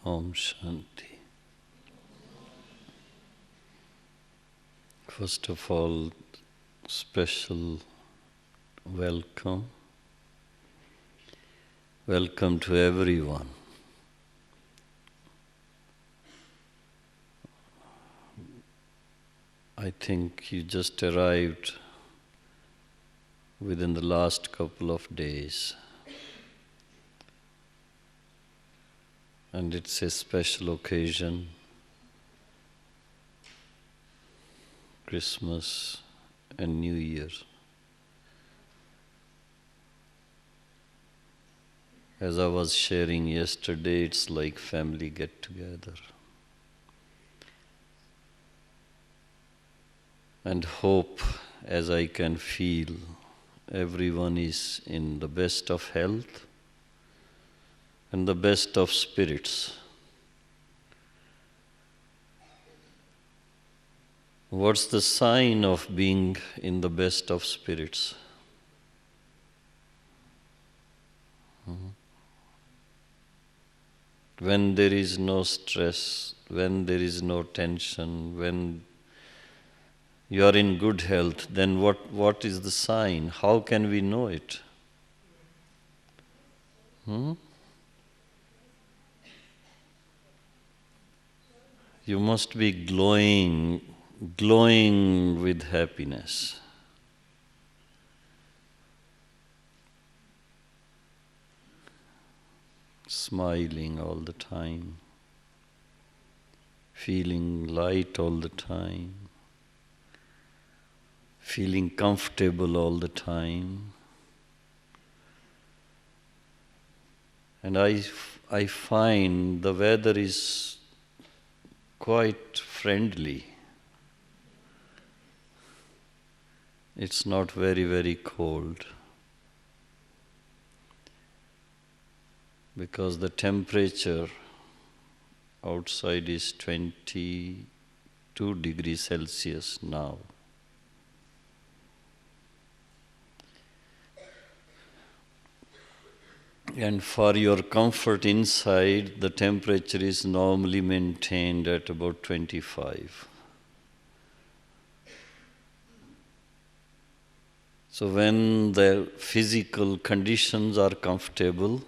Om Shanti. First of all, special welcome. Welcome to everyone. I think you just arrived within the last couple of days. And it's a special occasion, Christmas and New Year. As I was sharing yesterday, it's like family get-together. And hope, as I can feel, everyone is in the best of health and the best of spirits. What's the sign of being in the best of spirits? When there is no stress, when there is no tension, when you are in good health, then what is the sign? How can we know it? You must be glowing with happiness. Smiling all the time, feeling light all the time, feeling comfortable all the time. And I find the weather is quite friendly. It's not very, very cold. Because the temperature outside is 22 degrees Celsius now. And for your comfort inside, the temperature is normally maintained at about 25. So when the physical conditions are comfortable,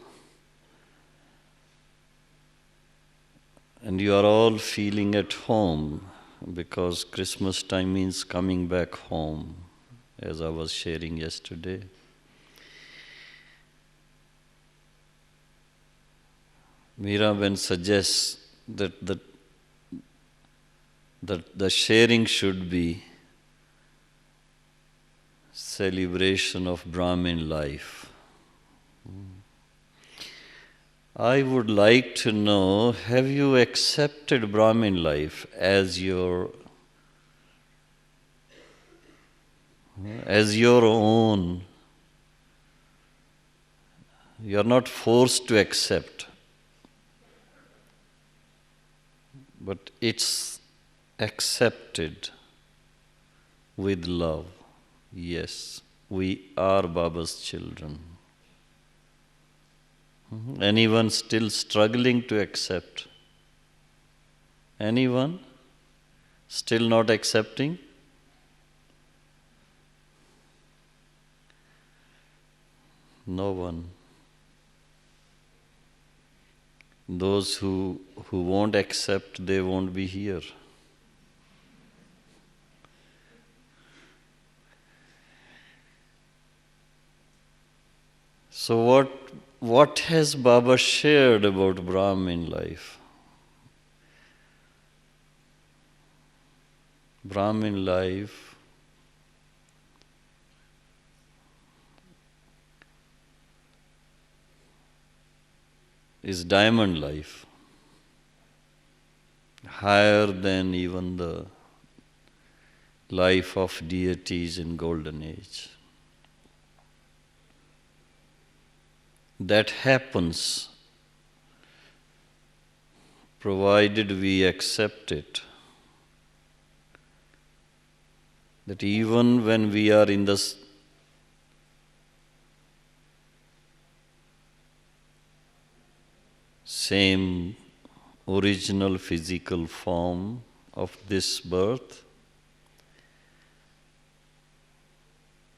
and you are all feeling at home, because Christmas time means coming back home, as I was sharing yesterday. Miraben suggests that the sharing should be celebration of Brahmin life. I would like to know, have you accepted Brahmin life as your own? You are not forced to accept, but it's accepted with love. Yes, we are Baba's children. Anyone still struggling to accept? Anyone still not accepting? No one. Those who won't accept, they won't be here. So what has Baba shared about Brahmin life? Brahmin life is diamond life, higher than even the life of deities in Golden Age. That happens provided we accept it. That even when we are in the same original physical form of this birth,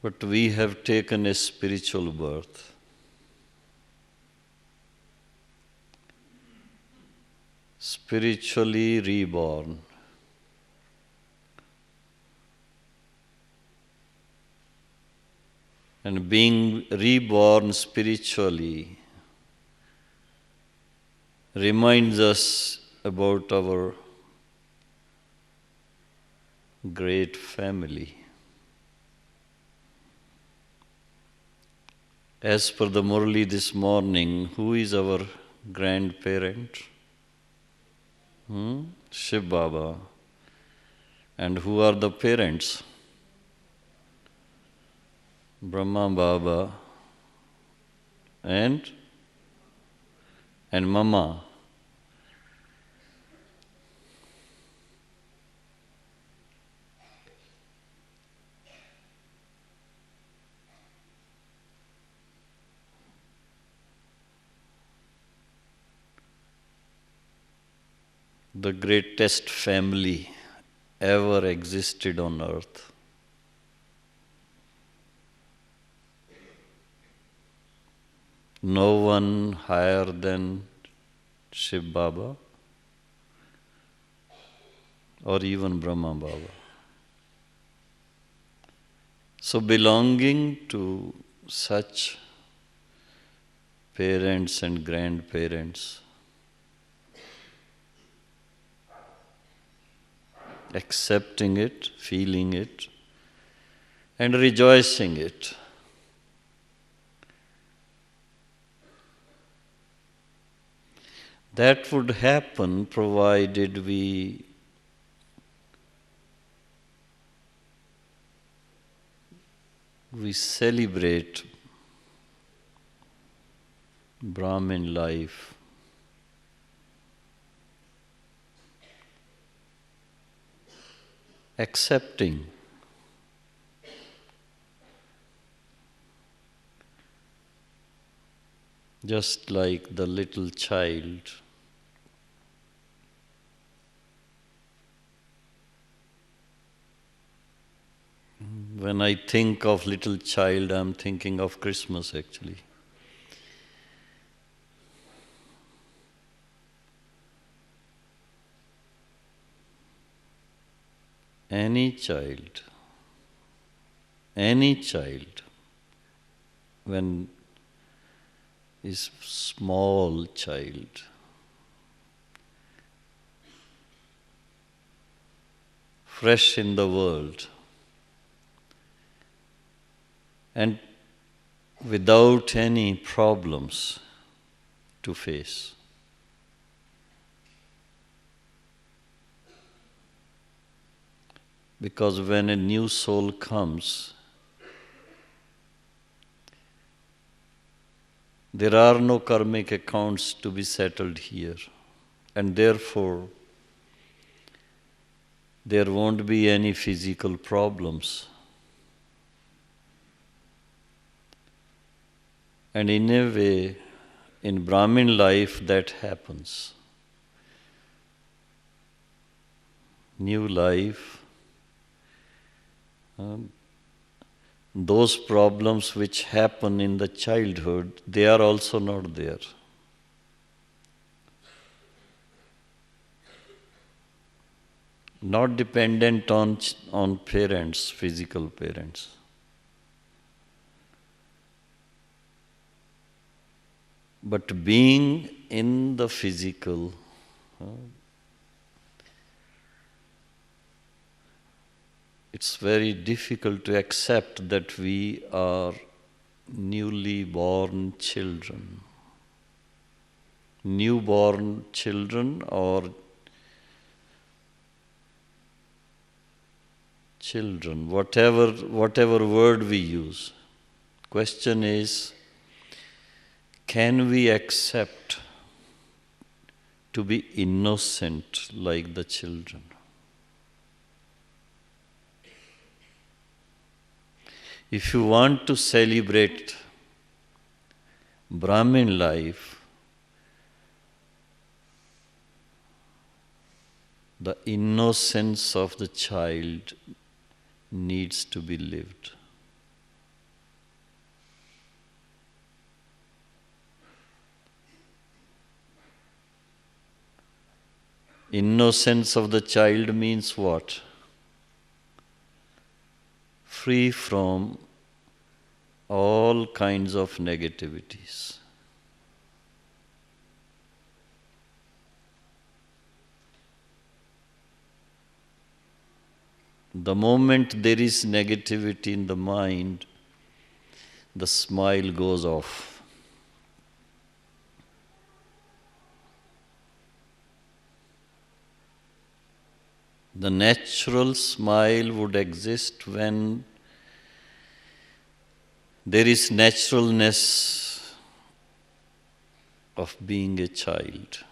but we have taken a spiritual birth. Spiritually reborn. And being reborn spiritually reminds us about our great family. As per the Murli this morning, who is our grandparent? Shiv Baba. And who are the parents? Brahma Baba and Mama. The greatest family ever existed on earth. No one higher than Shiv Baba or even Brahma Baba. So belonging to such parents and grandparents, accepting it, feeling it, and rejoicing it. That would happen provided we celebrate Brahmin life. Accepting just like the little child. When I think of little child, I'm thinking of Christmas actually. Any child, when is small child, fresh in the world, and without any problems to face. Because when a new soul comes, there are no karmic accounts to be settled here, and therefore there won't be any physical problems. And in a way, in Brahmin life that happens. New life, those problems which happen in the childhood, they are also not there. Not dependent on parents, physical parents. But being in the physical, it's very difficult to accept that we are newly born children. Newborn children or children, whatever word we use. Question is, can we accept to be innocent like the children? If you want to celebrate Brahmin life, The innocence of the child needs to be lived. Innocence of the child means what? Free from all kinds of negativities. The moment there is negativity in the mind, the smile goes off. The natural smile would exist when there is naturalness of being a child.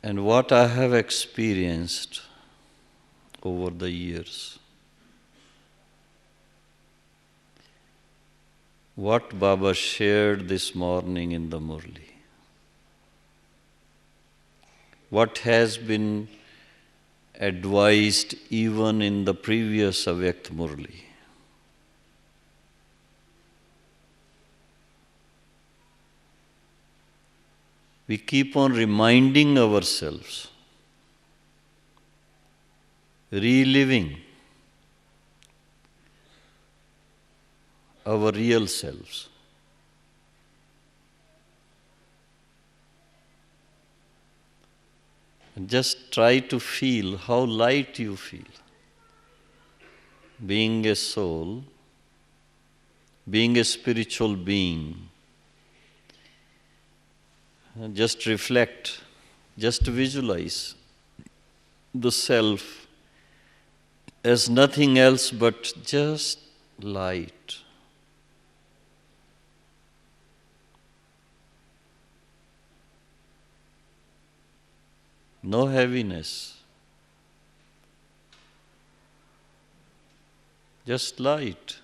And what I have experienced over the years, what Baba shared this morning in the Murli, what has been advised even in the previous Avyakt Murli, we keep on reminding ourselves, reliving our real selves. And just try to feel how light you feel. Being a soul, being a spiritual being, just reflect, just visualize the self as nothing else but just light. No heaviness, just light.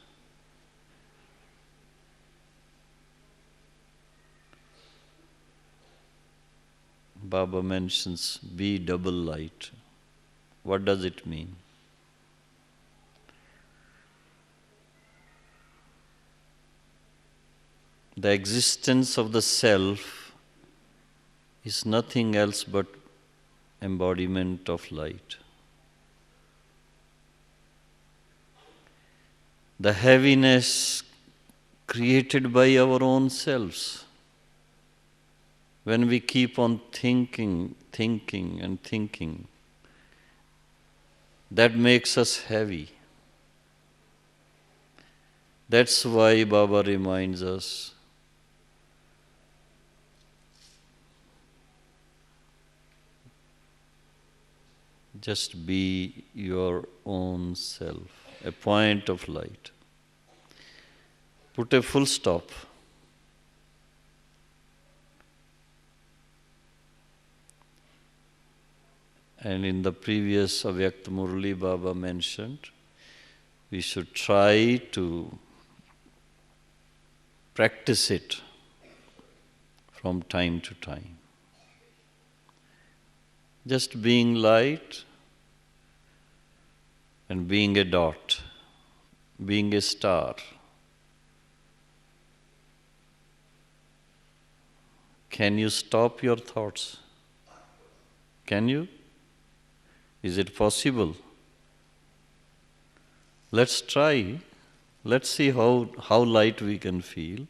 Baba mentions be double light. What does it mean? The existence of the self is nothing else but embodiment of light. The heaviness created by our own selves, when we keep on thinking and thinking, that makes us heavy. That's why Baba reminds us, just be your own self, a point of light. Put a full stop. And in the previous Avyakt Murli, Baba mentioned, we should try to practice it from time to time. Just being light and being a dot, being a star. Can you stop your thoughts? Can you? Is it possible? Let's try. Let's see how light we can feel.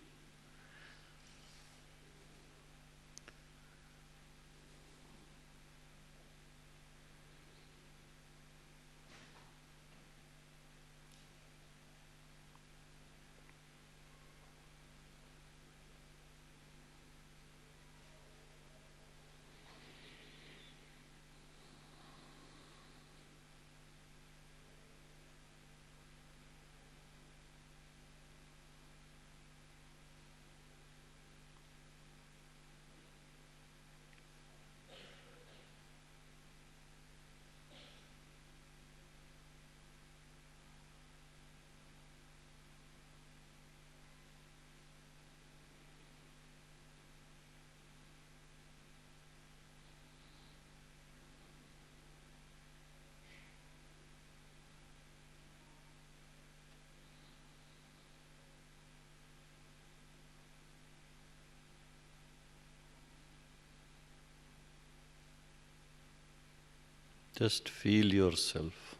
Just feel yourself.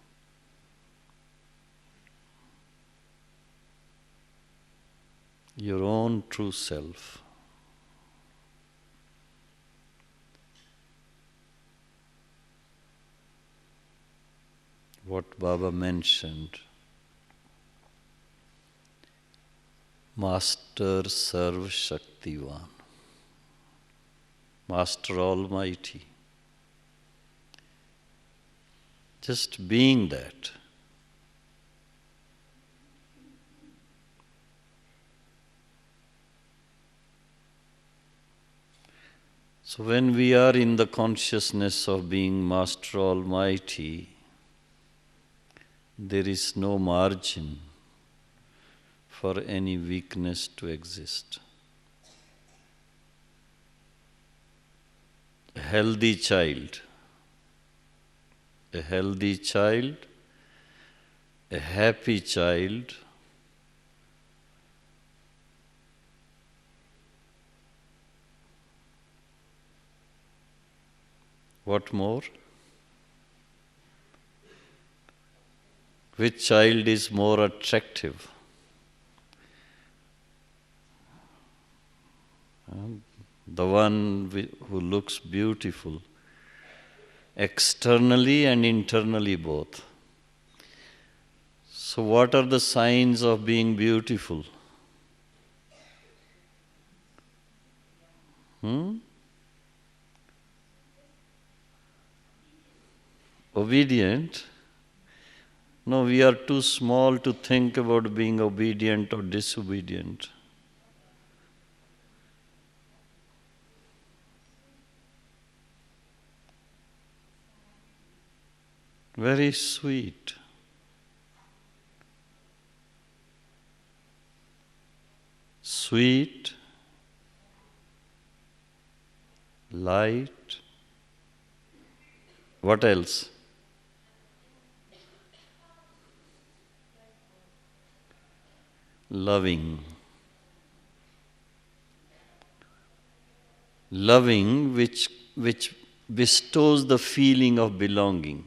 Your own true self. What Baba mentioned, Master Sarv Shaktivan, Master Almighty. Just being that. So when we are in the consciousness of being Master Almighty, there is no margin for any weakness to exist. A healthy child, a happy child, what more? Which child is more attractive? The one who looks beautiful, externally and internally both. So what are the signs of being beautiful? Obedient? No, we are too small to think about being obedient or disobedient. Very sweet. Sweet, light. What else? Loving. Loving which bestows the feeling of belonging,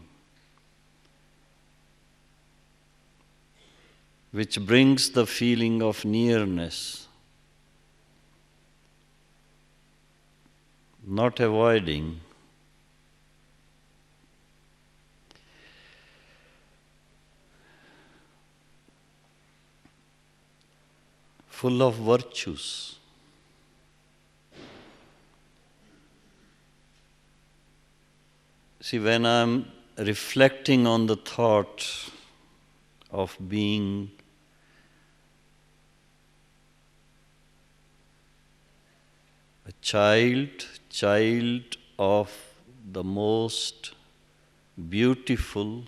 which brings the feeling of nearness, not avoiding. Full of virtues. See, when I'm reflecting on the thought of being a child of the most beautiful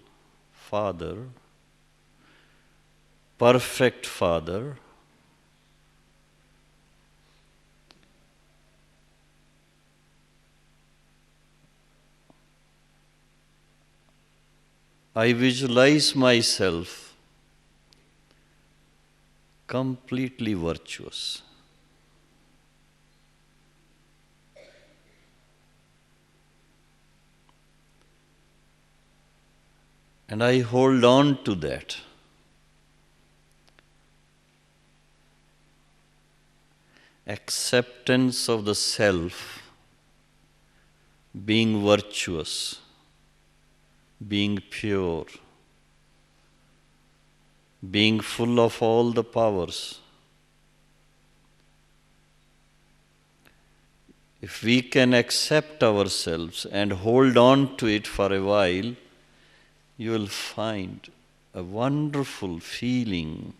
Father, perfect Father, I visualize myself completely virtuous. And I hold on to that. Acceptance of the self, being virtuous, being pure, being full of all the powers. If we can accept ourselves and hold on to it for a while, you will find a wonderful feeling.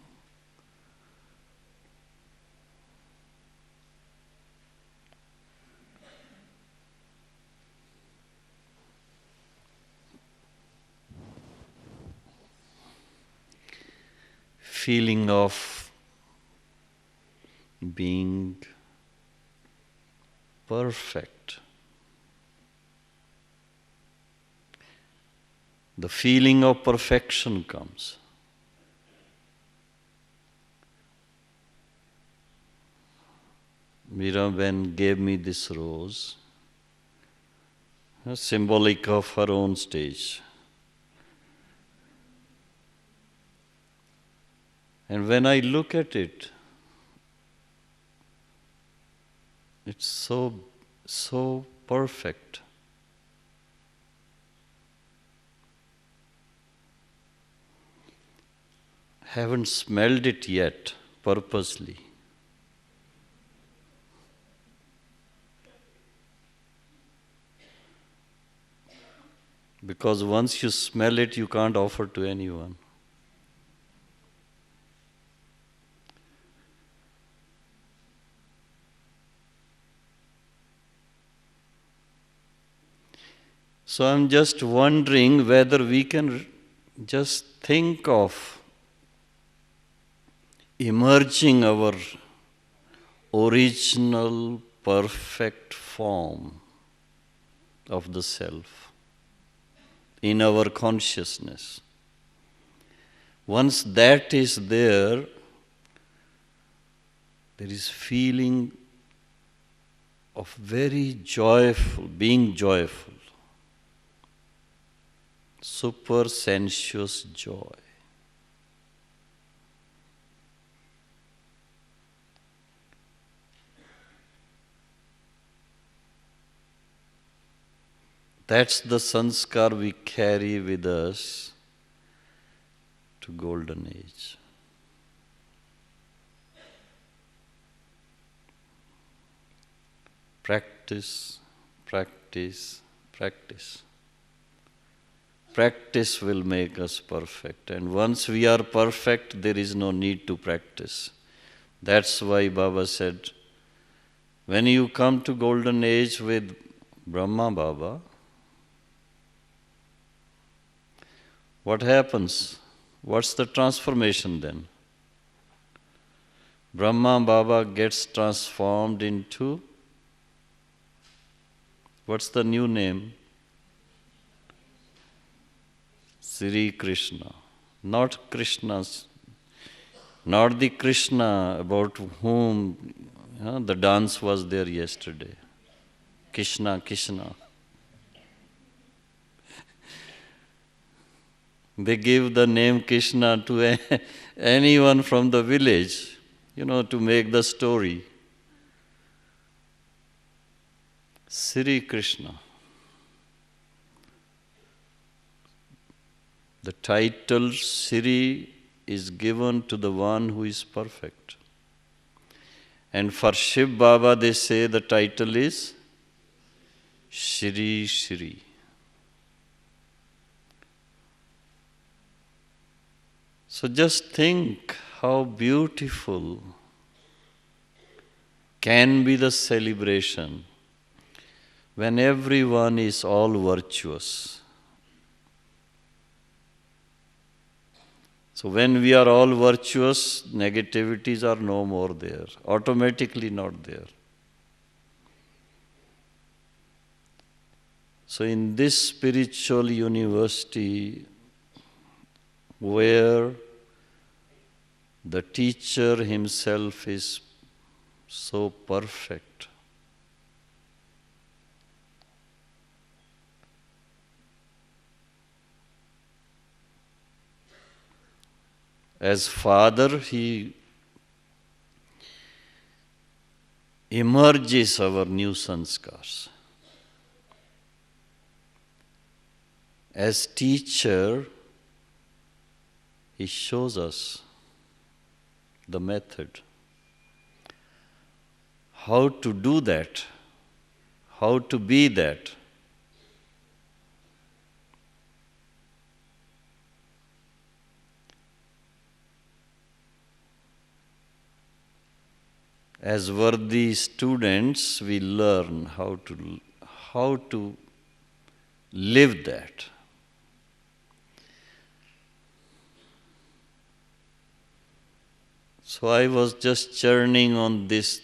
Feeling of being perfect. The feeling of perfection comes. Miraben gave me this rose. symbolic of her own stage. And when I look at it, it's so perfect. Haven't smelled it yet, purposely. Because once you smell it, you can't offer to anyone. So I'm just wondering whether we can just think of emerging our original perfect form of the self in our consciousness. Once that is there, there is feeling of very joyful, being joyful, super sensuous joy. That's the sanskar we carry with us to golden age. Practice, practice, practice. Practice will make us perfect. And once we are perfect, there is no need to practice. That's why Baba said, when you come to golden age with Brahma Baba, what happens? What's the transformation then? Brahma Baba gets transformed into, what's the new name? Sri Krishna. Not Krishna's, not the Krishna about whom the dance was there yesterday. Krishna, Krishna. They give the name Krishna to anyone from the village, to make the story. Sri Krishna. The title Sri is given to the one who is perfect. And for Shiv Baba, they say the title is Shri Shri. So just think how beautiful can be the celebration when everyone is all virtuous. So when we are all virtuous, negativities are no more there, automatically not there. So in this spiritual university, where the teacher himself is so perfect, as Father, he emerges our new sanskars. As teacher, he shows us the method. How to do that, how to be that. As worthy students, we learn how to live that. So I was just churning on this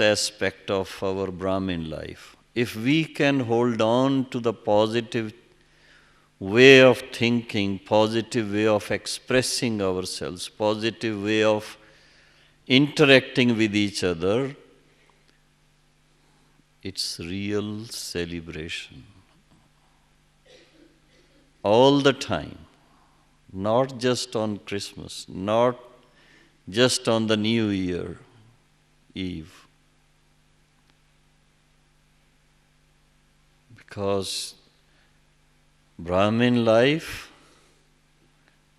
aspect of our Brahmin life. If we can hold on to the positive way of thinking, positive way of expressing ourselves, positive way of interacting with each other, It's real celebration. All the time. Not just on Christmas, not just on the New Year Eve. Because Brahmin life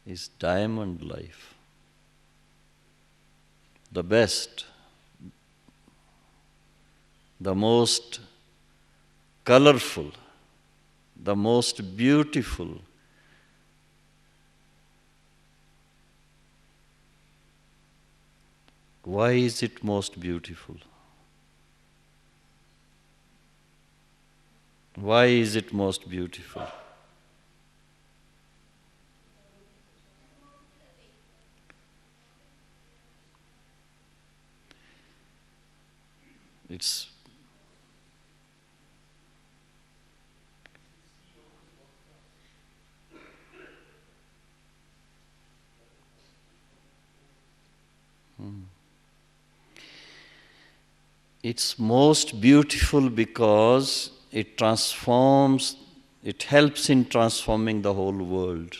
is diamond life. The best, the most colorful, the most beautiful. Why is it most beautiful? Why is it most beautiful? It's It's most beautiful because it transforms, it helps in transforming the whole world.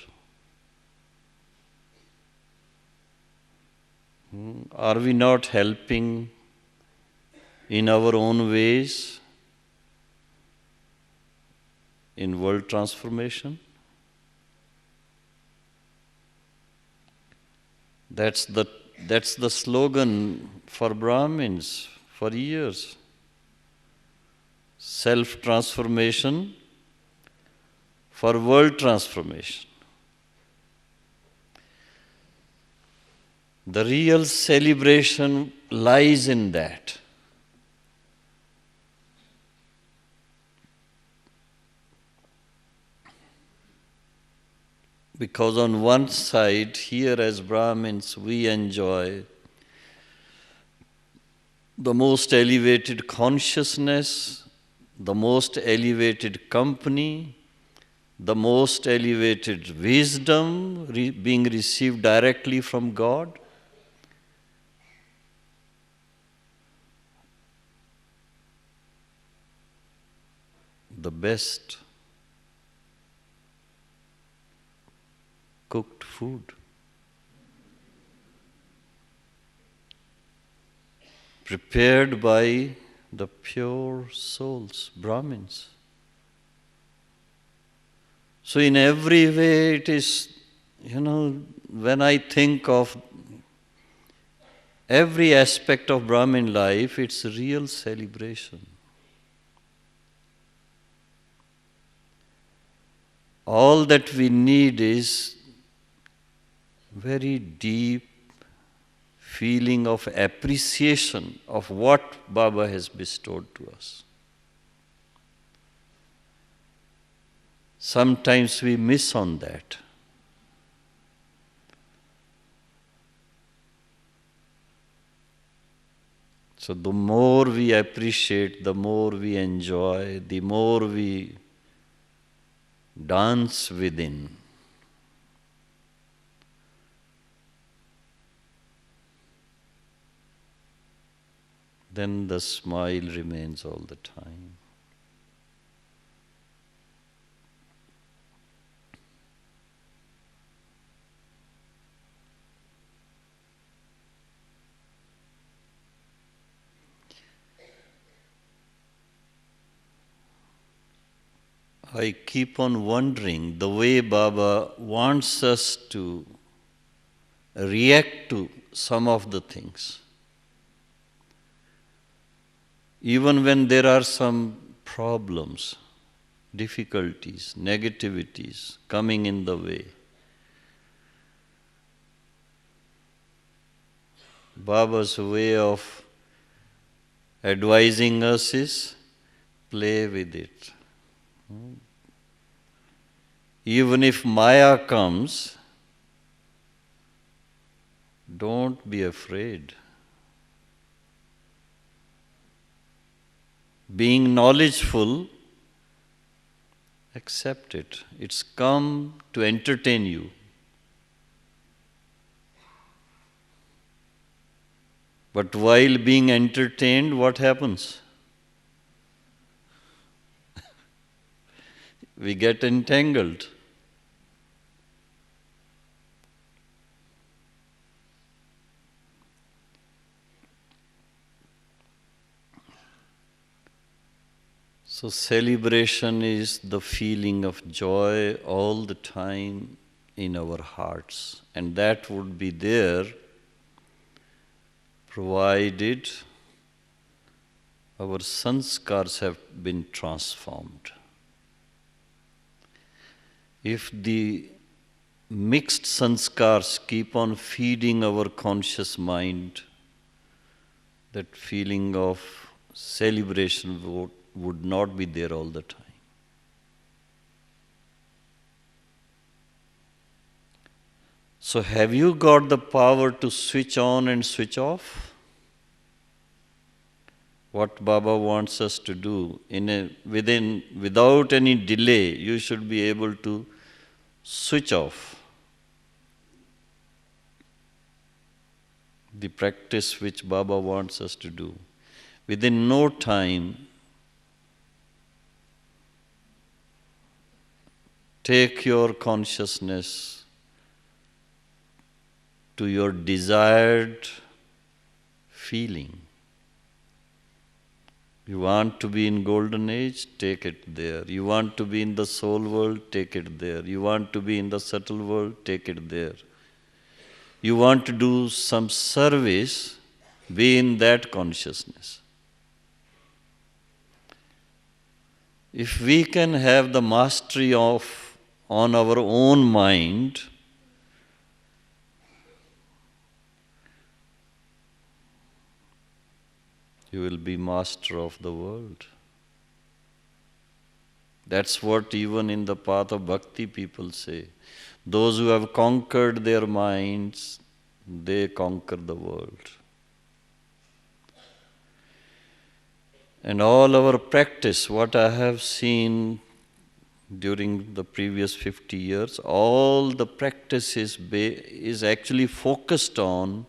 Are we not helping in our own ways in world transformation? That's the slogan for Brahmins for years. Self-transformation for world transformation. The real celebration lies in that. Because on one side, here as Brahmins, we enjoy the most elevated consciousness, the most elevated company, the most elevated wisdom being received directly from God. The best cooked food. Prepared by the pure souls, Brahmins. So in every way it is, when I think of every aspect of Brahmin life, it's a real celebration. All that we need is very deep feeling of appreciation of what Baba has bestowed to us. Sometimes we miss on that. So the more we appreciate, the more we enjoy, the more we dance within. Then the smile remains all the time. I keep on wondering the way Baba wants us to react to some of the things. Even when there are some problems, difficulties, negativities coming in the way, Baba's way of advising us is play with it. Even if Maya comes, don't be afraid. Being knowledgeful, accept it. It's come to entertain you. But while being entertained, what happens? we get entangled. So celebration is the feeling of joy all the time in our hearts, and that would be there provided our sanskars have been transformed. If the mixed sanskars keep on feeding our conscious mind, that feeling of celebration would not be there all the time. So have you got the power to switch on and switch off? What Baba wants us to do, without any delay, you should be able to switch off. The practice which Baba wants us to do. Within no time, take your consciousness to your desired feeling. You want to be in golden age, take it there. You want to be in the soul world, take it there. You want to be in the subtle world, take it there. You want to do some service, be in that consciousness. If we can have the mastery on our own mind, you will be master of the world. That's what even in the path of bhakti people say. Those who have conquered their minds, they conquer the world. And all our practice, what I have seen during the previous 50 years, all the practice is actually focused on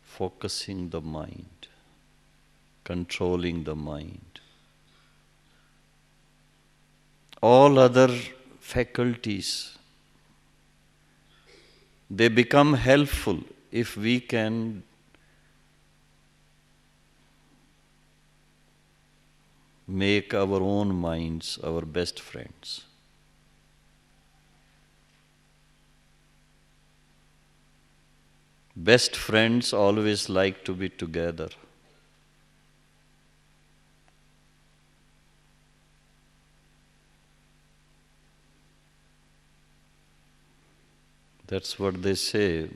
focusing the mind, controlling the mind. All other faculties, they become helpful if we can make our own minds our best friends. Best friends always like to be together. That's what they say.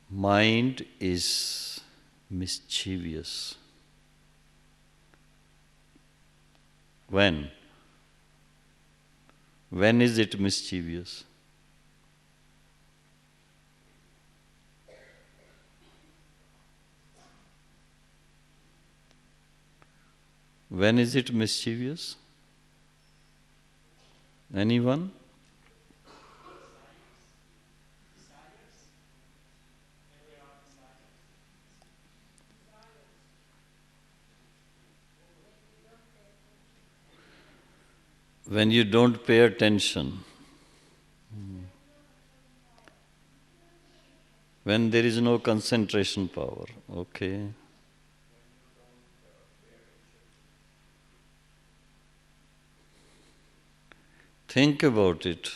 Mind is mischievous. When? When is it mischievous? When is it mischievous? Anyone? When you don't pay attention. When there is no concentration power. Okay. Think about it.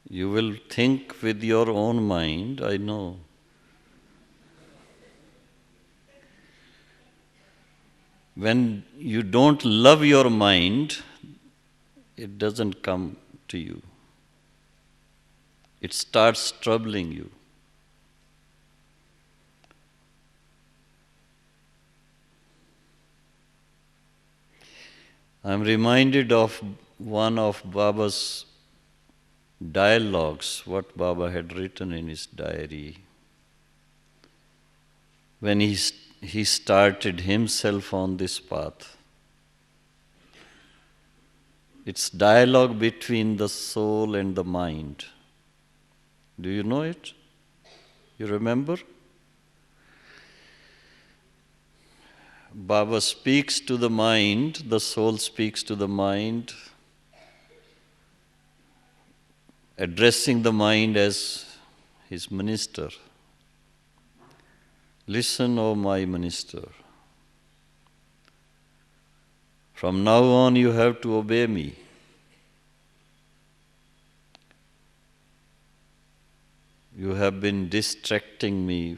You will think with your own mind, I know. When you don't love your mind, it doesn't come to you. It starts troubling you. I'm reminded of one of Baba's dialogues, what Baba had written in his diary. When he started himself on this path. It's dialogue between the soul and the mind. Do you know it? You remember? Baba speaks to the mind, the soul speaks to the mind, addressing the mind as his minister. Listen, O my minister. From now on you have to obey me. You have been distracting me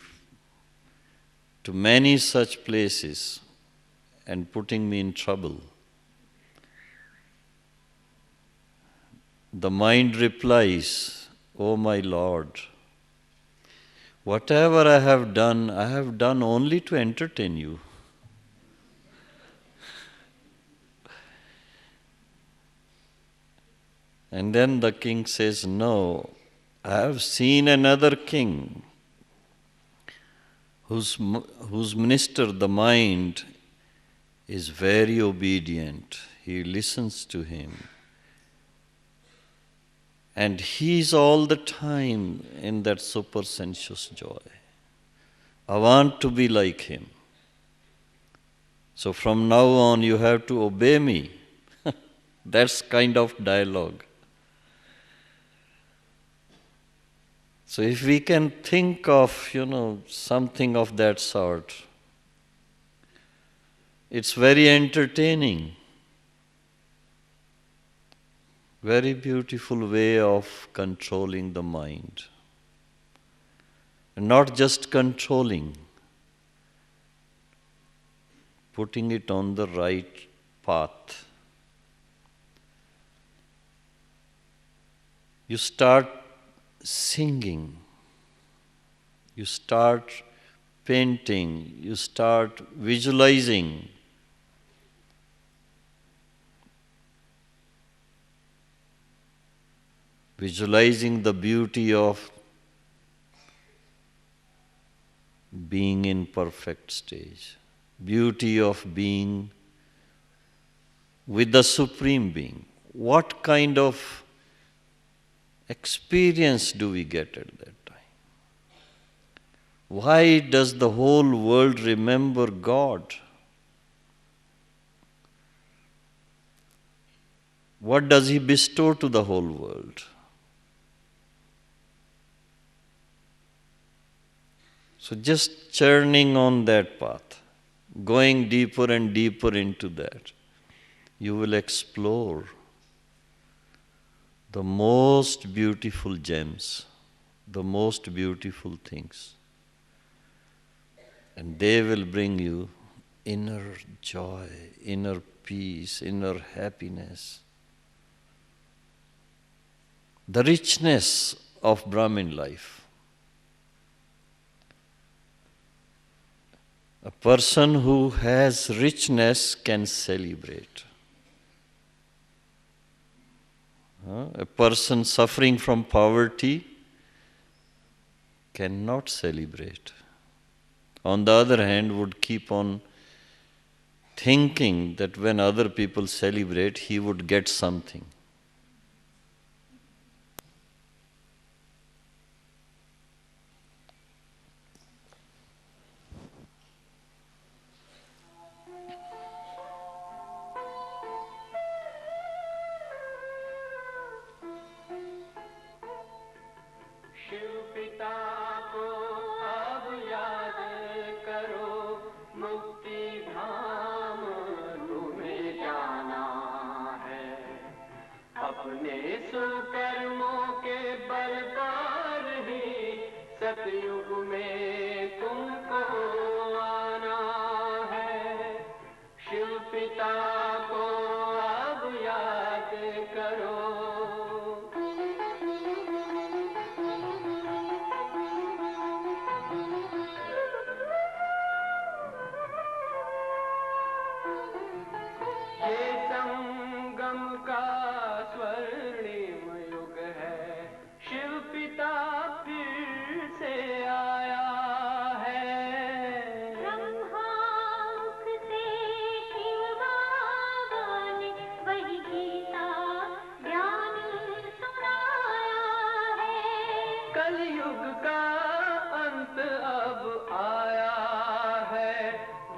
to many such places and putting me in trouble. The mind replies, O my Lord, whatever I have done only to entertain you. And then the king says, no, I have seen another king whose minister, the mind, is very obedient. He listens to him. And he is all the time in that supersensuous joy. I want to be like him. So from now on you have to obey me. That's kind of dialogue. So if we can think of, something of that sort, it's very entertaining, very beautiful way of controlling the mind. And not just controlling, putting it on the right path. You start singing, you start painting, you start visualizing. Visualizing the beauty of being in perfect stage, beauty of being with the Supreme Being. What kind of experience do we get at that time? Why does the whole world remember God? What does He bestow to the whole world? So just churning on that path, going deeper and deeper into that, you will explore the most beautiful gems, the most beautiful things. And they will bring you inner joy, inner peace, inner happiness. The richness of Brahmin life. A person who has richness can celebrate. A person suffering from poverty cannot celebrate. On the other hand, would keep on thinking that when other people celebrate, he would get something.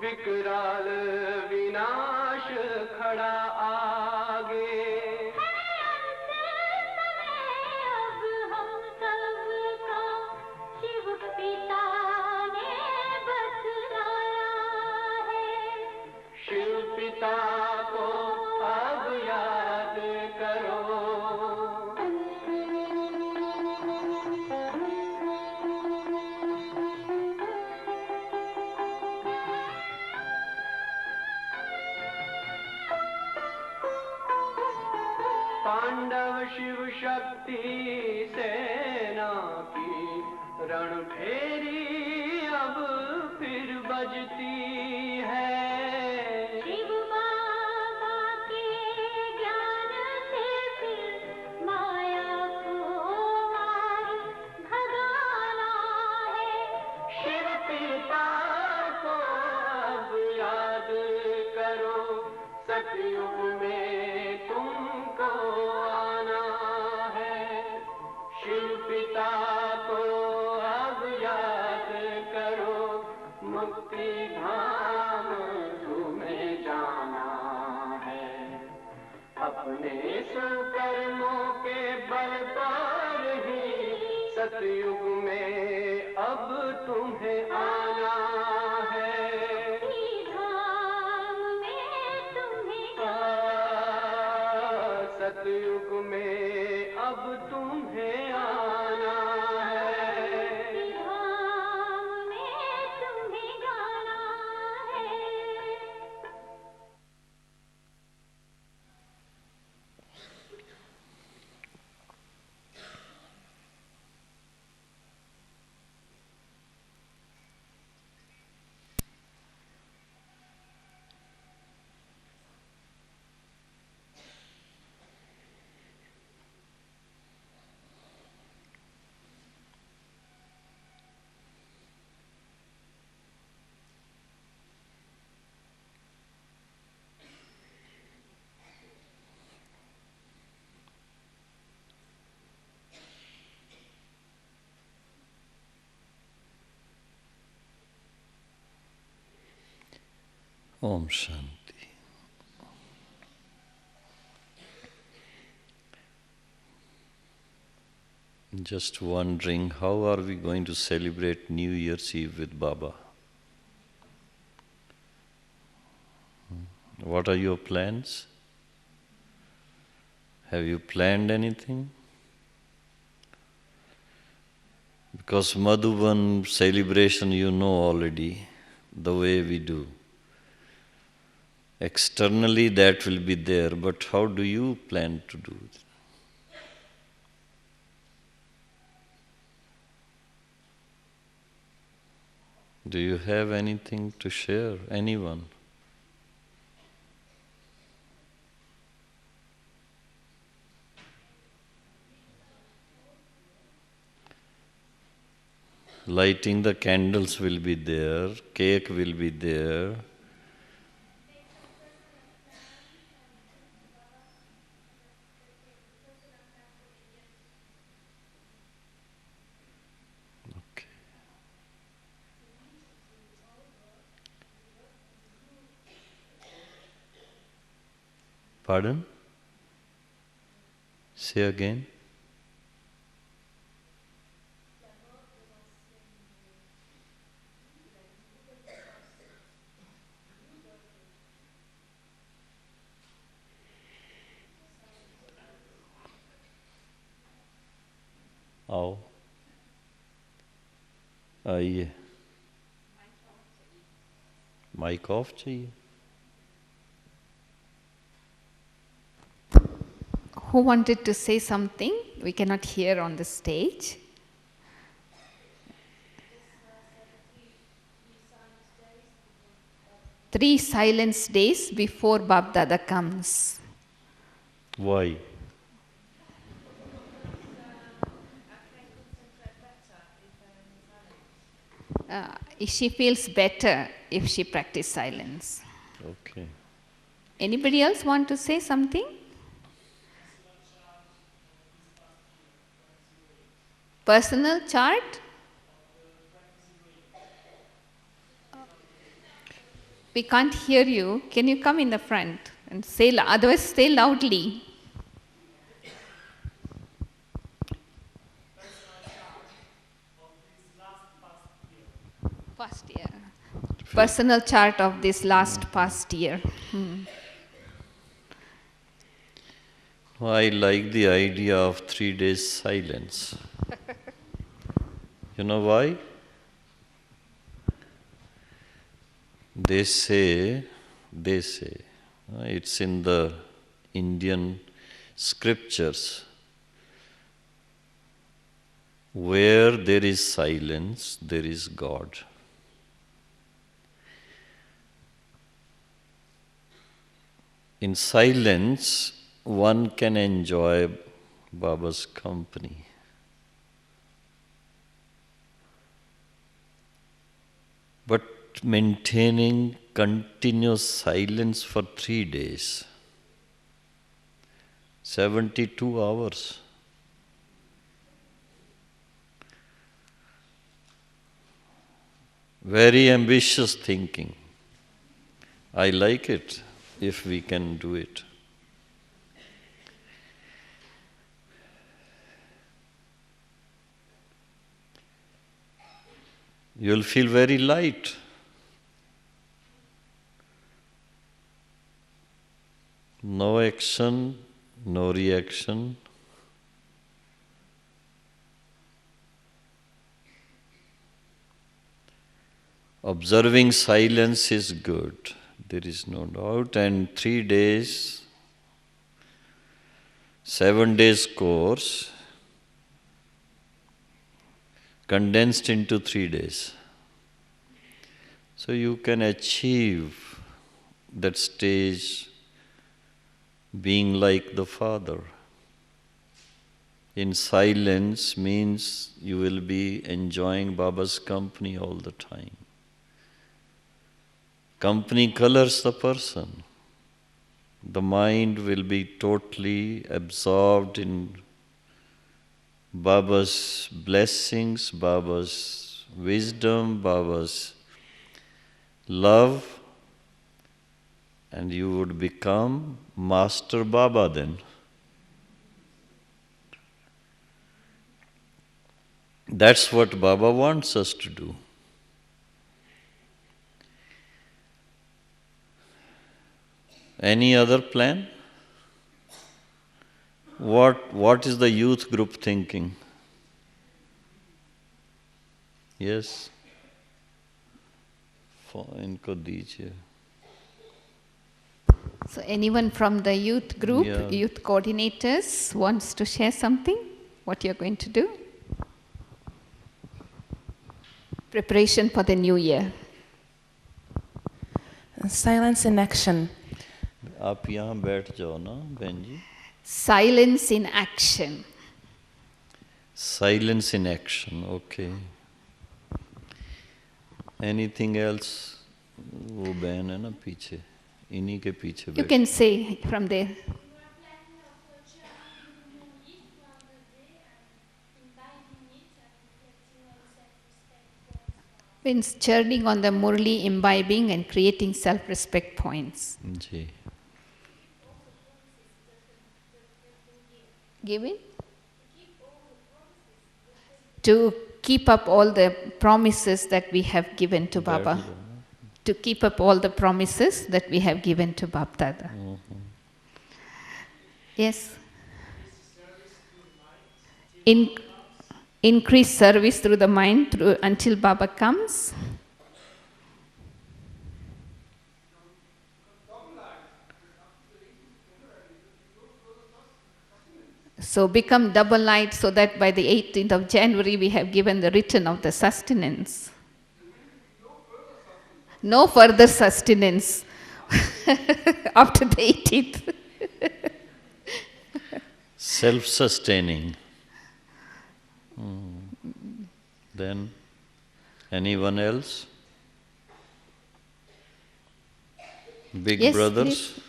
विकराल विनाश खड़ा आगे। अब हम सबका शिव पिता ने बतलाया है। शिव पिता को अब याद करो। पांडव शिव शक्ति सेना की रणभेरी अब फिर बजती है। शिव बाबा के ज्ञान से फिर माया को मार भगाना है। शिव पिता को अब याद करो। सतयुग में तुमको आना है। शिव पिता को अब याद करो। मुक्ति धाम तुम्हें जाना है। अपने सुकर्मों के बल पर ही सतयुग में अब तुम्हें आना है। सतयुग में अब तुम्हें आना है। धाम में तुम्हें जाना है। Om Shanti. Just wondering, how are we going to celebrate New Year's Eve with Baba? What are your plans? Have you planned anything? Because Madhuban celebration you know already, the way we do. Externally that will be there, but how do you plan to do it? Do you have anything to share? Anyone? Lighting the candles will be there, cake will be there. Okay. Pardon? Say again. आओ आइए। Mic off चाहिए। Who wanted to say something? We cannot hear on the stage. Three silence days before Bab Dada comes. Why? She feels better if she practices silence. Okay. Anybody else want to say something? Personal chart? We can't hear you. Can you come in the front and say, otherwise say loudly. Past year. Personal chart of this past year. I like the idea of 3 days silence. You know why? They say, it's in the Indian scriptures, where there is silence, there is God. In silence, one can enjoy Baba's company. But maintaining continuous silence for 3 days, 72 hours. Very ambitious thinking. I like it if we can do it. You'll feel very light. No action, no reaction. Observing silence is good, there is no doubt. And 3 days, 7 days course, condensed into 3 days. So you can achieve that stage being like the Father. In silence means you will be enjoying Baba's company all the time. Company colors the person. The mind will be totally absorbed in Baba's blessings, Baba's wisdom, Baba's love, and you would become Master Baba then. That's what Baba wants us to do. Any other plan? What is the youth group thinking? Yes? इनको दीजिए. So anyone from the youth group, youth coordinators wants to share something? What you're going to do? Preparation for the new year. Silence in action. आप यहाँ बैठ जाओ ना बहन जी. Silence in action. Silence in action, okay. Anything else? वो बहन है ना पीछे, इन्हीं के पीछे. You can say from there. Means churning on the Murli, imbibing and creating self-respect points. Ji. Giving? To keep up all the promises that we have given to Baba. To keep up all the promises that we have given to Bab Dada. Yes? Increase service through the mind until Baba comes. So become double light so that by the 18th of January we have given the return of the sustenance. No further sustenance after the 18th. Self-sustaining. Then, anyone else? Big Yes, brothers? please.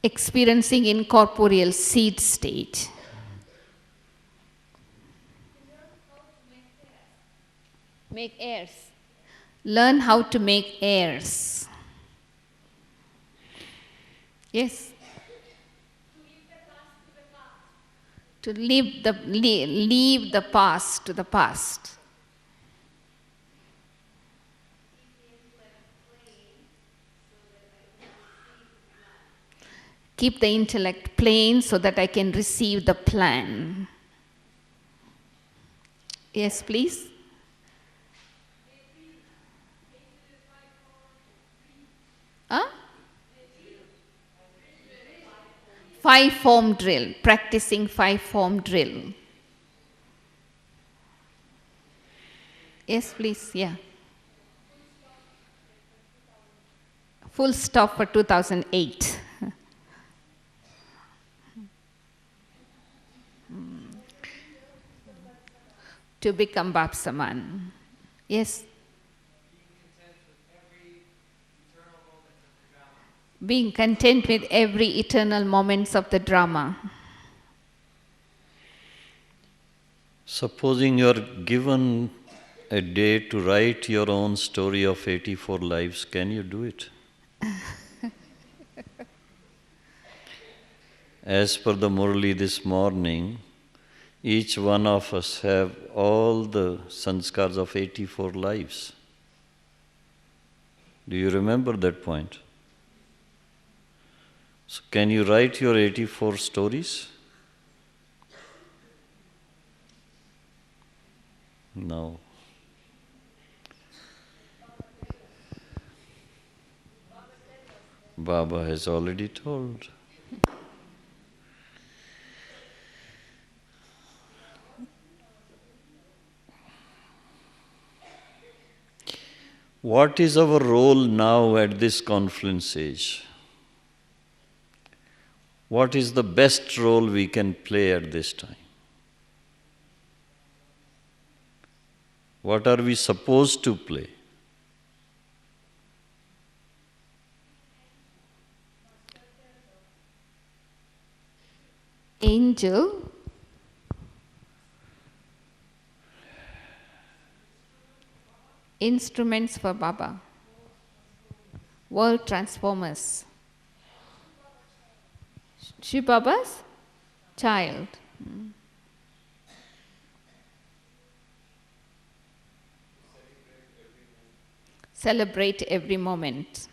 Experiencing incorporeal seed state. Make heirs. Learn how to make heirs. Yes. To leave the past to the past. Keep the intellect plain so that I can receive the plan. Yes, please. Huh? 5-form drill, practicing 5-form drill. Yes, please, yeah. Full stop for 2008. To become Bapsaman. Yes. Being content with every eternal moments of the drama. Supposing you are given a day to write your own story of 84 lives, can you do it? As per the Murli this morning, each one of us have all the sanskars of 84 lives. Do you remember that point? So can you write your 84 stories? No. Baba has already told. What is our role now at this confluence age? What is the best role we can play at this time? What are we supposed to play? Angel, instruments for Baba, world transformers. Shiv Baba's child. Celebrate every moment.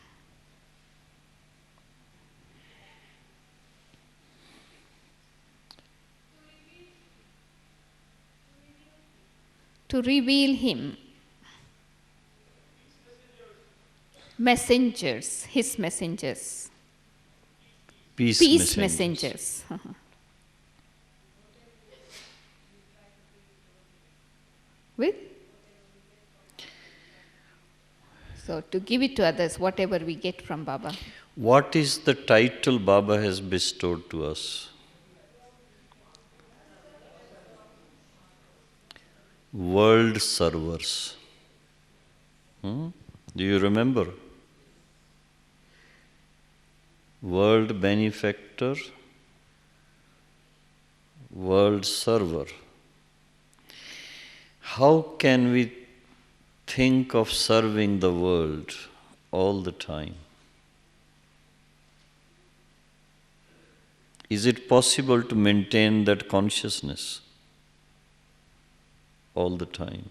To reveal him. Messengers, his messengers. Peace messengers. With? So to give it to others, whatever we get from Baba. What is the title Baba has bestowed to us? World servers. Do you remember? World benefactor, world server. How can we think of serving the world all the time? Is it possible to maintain that consciousness all the time?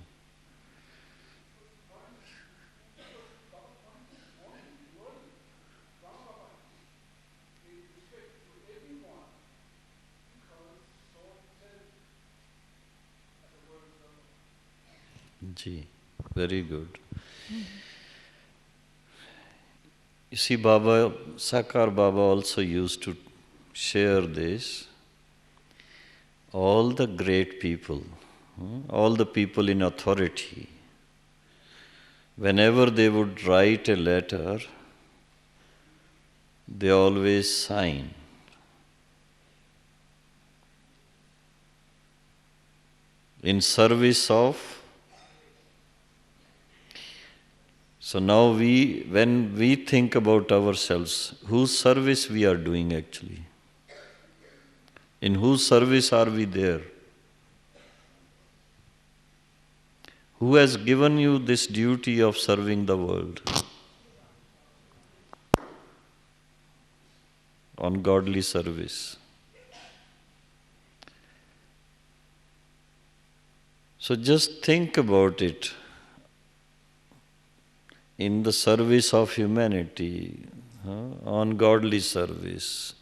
Ji, very good. You see, Baba, Sakar Baba also used to share this. All the great people, all the people in authority, whenever they would write a letter, they always sign. In service of. So now when we think about ourselves, whose service we are doing actually? In whose service are we there? Who has given you this duty of serving the world? On godly service. So just think about it. In the service of humanity, on godly service,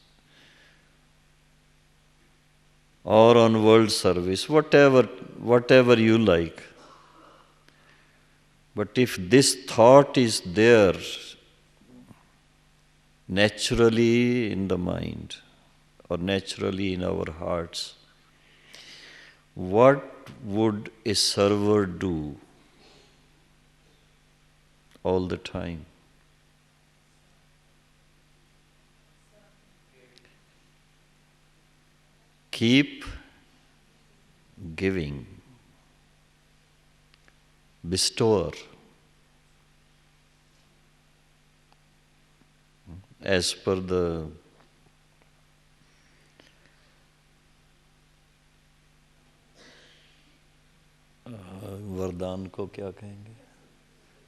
or on world service, whatever you like. But if this thought is there naturally in the mind or naturally in our hearts, what would a server do all the time? Keep giving, bestower. As per the वरदान को क्या कहेंगे?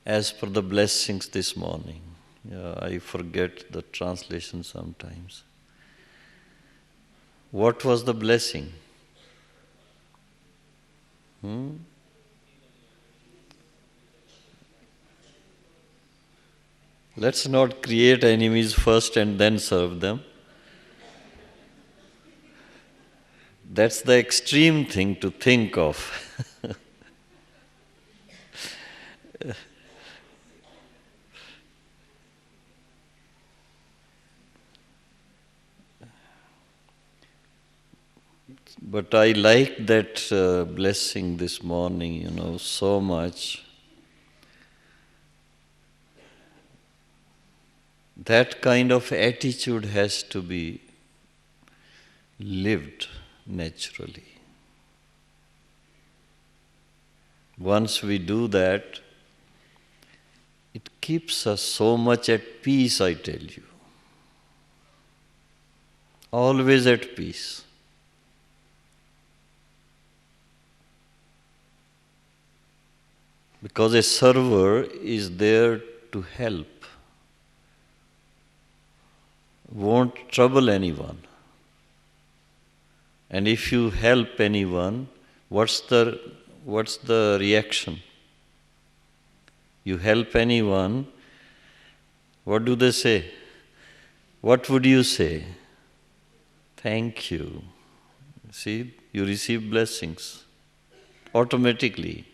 As per the blessings this morning. Yeah, I forget the translation sometimes. What was the blessing? Let's not create enemies first and then serve them. That's the extreme thing to think of. But I like that blessing this morning, so much. That kind of attitude has to be lived naturally. Once we do that, it keeps us so much at peace, I tell you. Always at peace. Because a server is there to help, won't trouble anyone. And if you help anyone, what's the reaction? You help anyone, what do they say? What would you say? Thank you. See, you receive blessings automatically.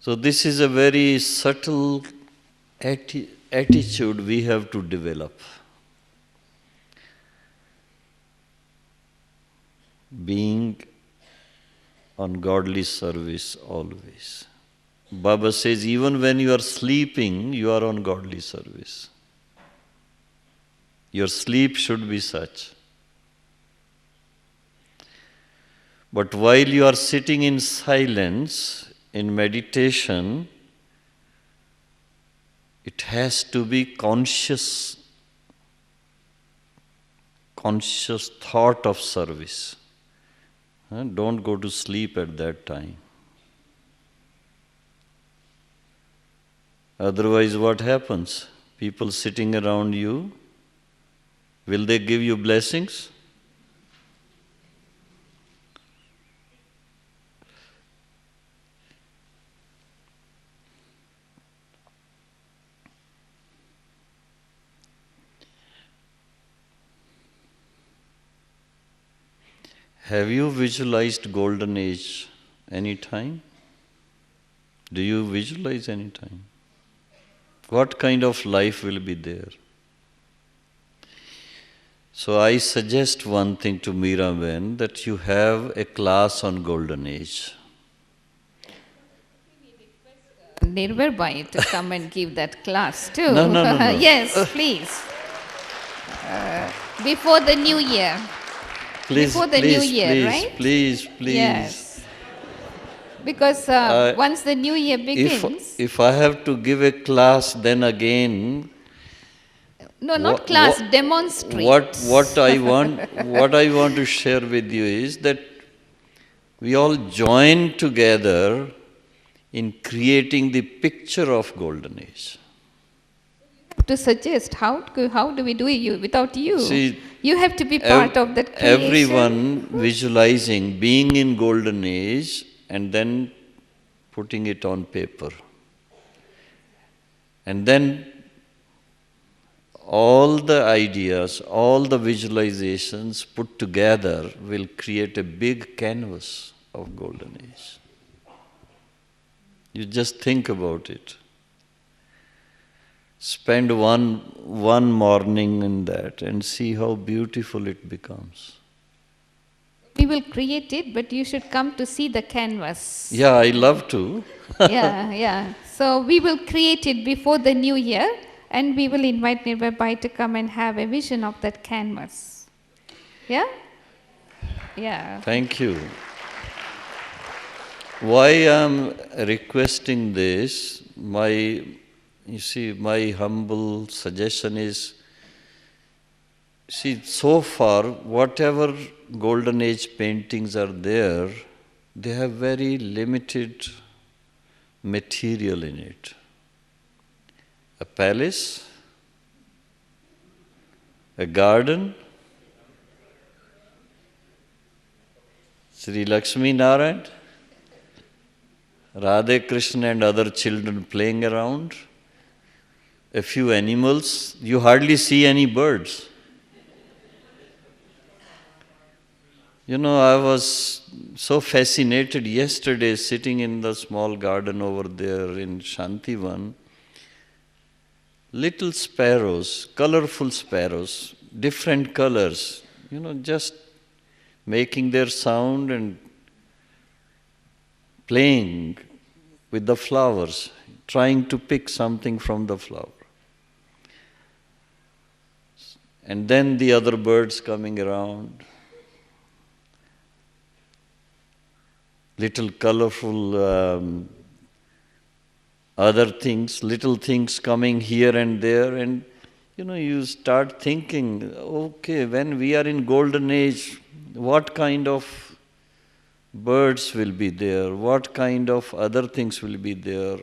So this is a very subtle attitude we have to develop. Being on godly service always. Baba says, even when you are sleeping, you are on godly service. Your sleep should be such. But while you are sitting in silence, in meditation, it has to be conscious thought of service. Don't go to sleep at that time. Otherwise, what happens? People sitting around you, will they give you blessings? Have you visualized golden age any time? Do you visualize any time? What kind of life will be there? So I suggest one thing to Miraben, that you have a class on golden age. Nirwair Bhai to come and give that class too. No. Yes, please. Before the new year. Before the new year, right? Please. Yes. Because once the new year begins... If I have to give a class, then again... No, not class, demonstrate. What I want to share with you is that we all join together in creating the picture of golden age. To suggest how do we do it without you? See, You have to be part of that creation. everyone visualizing being in golden age and then putting it on paper. And then all the ideas, all the visualizations put together will create a big canvas of golden age. You just think about it. Spend one morning in that and see how beautiful it becomes. We will create it, but you should come to see the canvas. Yeah, I love to. Yeah. So we will create it before the new year, and we will invite Nirwair to come and have a vision of that canvas. Yeah? Yeah. Thank you. Why I'm requesting this, my humble suggestion is, see, so far, whatever golden age paintings are there, they have very limited material in it. A palace, a garden, Sri Lakshmi Narayan, Radhe Krishna and other children playing around, a few animals. You hardly see any birds. You know, I was so fascinated yesterday sitting in the small garden over there in Shantivan. Little sparrows, colorful sparrows, different colors, just making their sound and playing with the flowers, trying to pick something from the flower. And then the other birds coming around. Little colorful other things, little things coming here and there, and you start thinking, okay, when we are in golden age, what kind of birds will be there? What kind of other things will be there?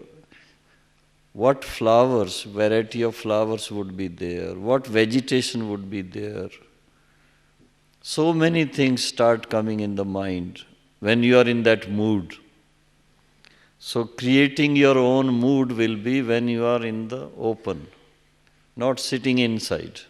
What flowers, variety of flowers would be there? What vegetation would be there? So many things start coming in the mind when you are in that mood. So creating your own mood will be when you are in the open, not sitting inside.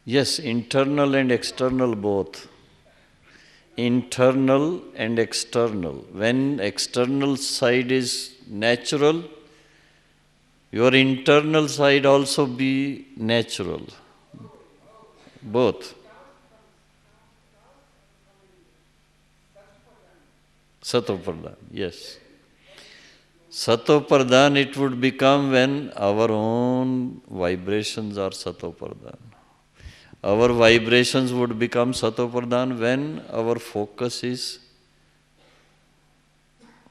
Yes, internal and external both. Internal and external. When external side is natural, your internal side also be natural. Both. Satopradhan, yes. Satopradhan it would become when our own vibrations are Satopradhan. Our vibrations would become Satopradhan when our focus is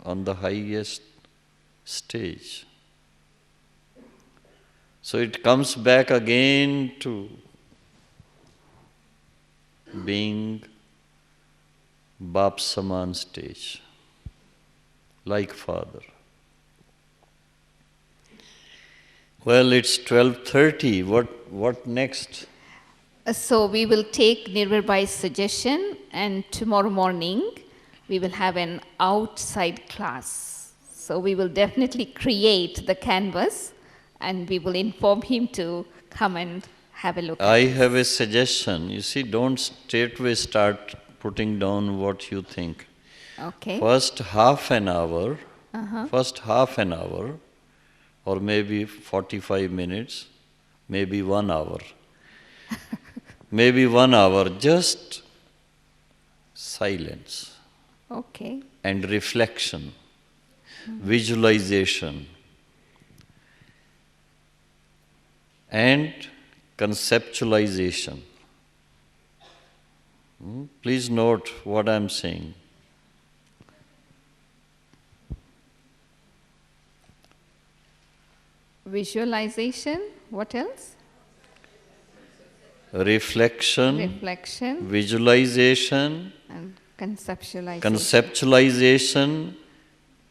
on the highest stage. So it comes back again to being Bap Saman stage, like Father. Well, it's 12:30. What next? So we will take Nirwair's suggestion, and tomorrow morning we will have an outside class. So we will definitely create the canvas, and we will inform him to come and have a look at I it. have a suggestion. You see, don't straightway start putting down what you think. Okay. First half an hour, or maybe 45 minutes, maybe 1 hour. Maybe 1 hour, just silence. Okay. And reflection, visualization, and conceptualization. Please note what I am saying. Visualization. What else? Reflection, Reflection visualization, and conceptualization. conceptualization,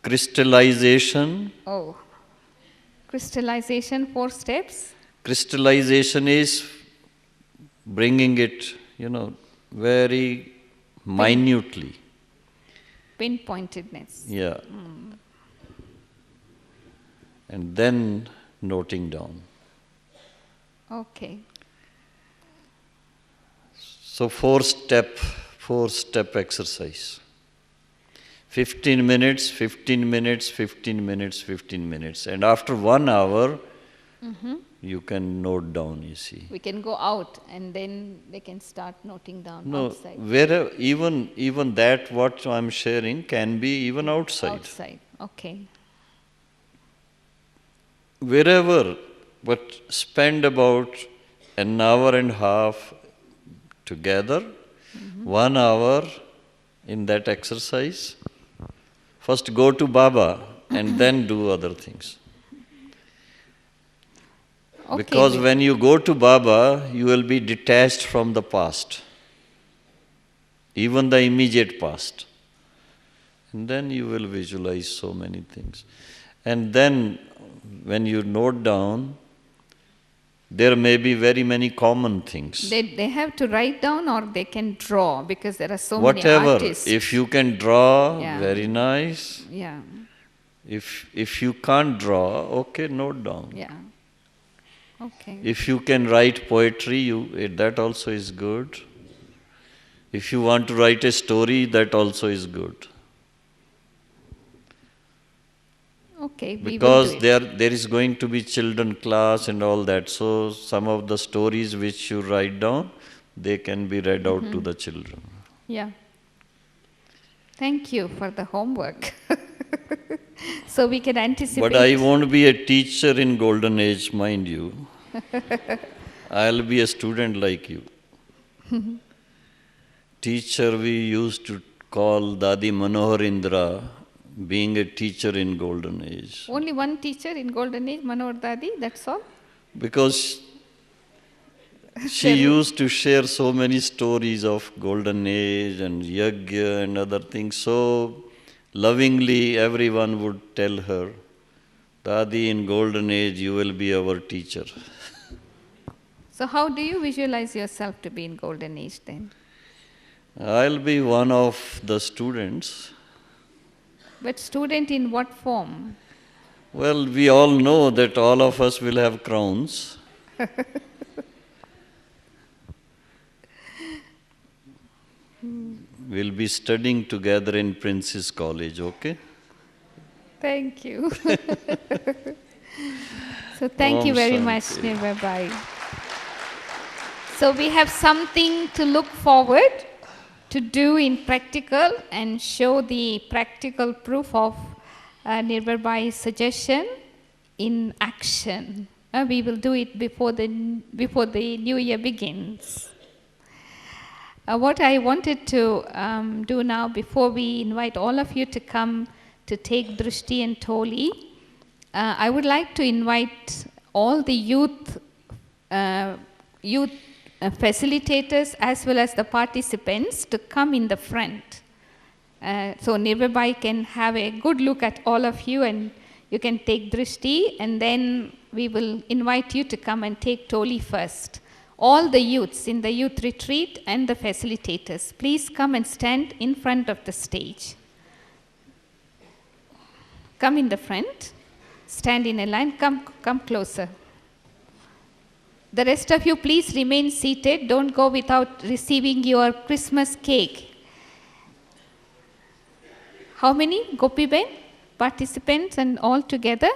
crystallization. Oh, crystallization, 4 steps. Crystallization is bringing it, very minutely. Pinpointedness. Yeah. And then noting down. Okay. So 4-step exercise. 15 minutes, 15 minutes, 15 minutes, 15 minutes. And after 1 hour, you can note down, you see. We can go out and then they can start noting down No, outside. wherever, even that what I'm sharing can be even outside. Outside, okay. Wherever, but spend about an hour and a half together, 1 hour in that exercise. First go to Baba and then do other things. Okay, Because when you go to Baba, you will be detached from the past, even the immediate past. And then you will visualize so many things. And then when you note down, there may be very many common things. They have to write down or they can draw because there are so Whatever. many artists. If you can draw, Yeah. very nice. Yeah, If you can't draw, okay, note down. yeah. Okay. If you can write poetry, that also is good. If you want to write a story, that also is good. Okay, we will Because do it. there is going to be children class and all that. So some of the stories which you write down, they can be read out to the children. Yeah. Thank you for the homework. So we can anticipate. But I won't be a teacher in golden age, mind you. I'll be a student like you. Teacher we used to call Dadi Manohar Indra, being a teacher in golden age. Only one teacher in golden age, Manohar Dadi, that's all? Because she used to share so many stories of golden age and yajna and other things. So lovingly everyone would tell her, Dadi, in golden age you will be our teacher. So how do you visualize yourself to be in golden age then? I'll be one of the students. But student in what form? Well, we all know that all of us will have crowns. We'll be studying together in Prince's College, okay? Thank you. So thank you Om very Shanti. much, Nirwair Bhai. So we have something to look forward to do in practical and show the practical proof of Nirwair Bhai's suggestion in action. We will do it before the new year begins. What I wanted to do now, before we invite all of you to come to take Drishti and Toli, I would like to invite all the youth facilitators as well as the participants to come in the front. So Nirwair Bhai can have a good look at all of you and you can take Drishti, and then we will invite you to come and take Toli first. All the youths in the youth retreat and the facilitators, please come and stand in front of the stage. Come in the front, stand in a line, come closer. The rest of you, please remain seated. Don't go without receiving your Christmas cake. How many, Gopi Ben, participants and all together?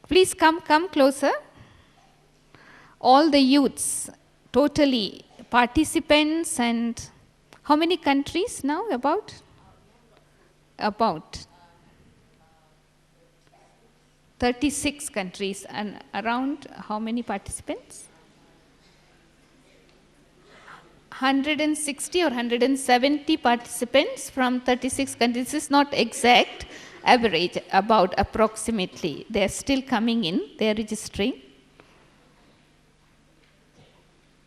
Please come closer. All the youths, totally, participants, and how many countries now, about? About 36 countries, and around how many participants? 160 or 170 participants from 36 countries. This is not exact. average, about approximately. They are still coming in, they are registering.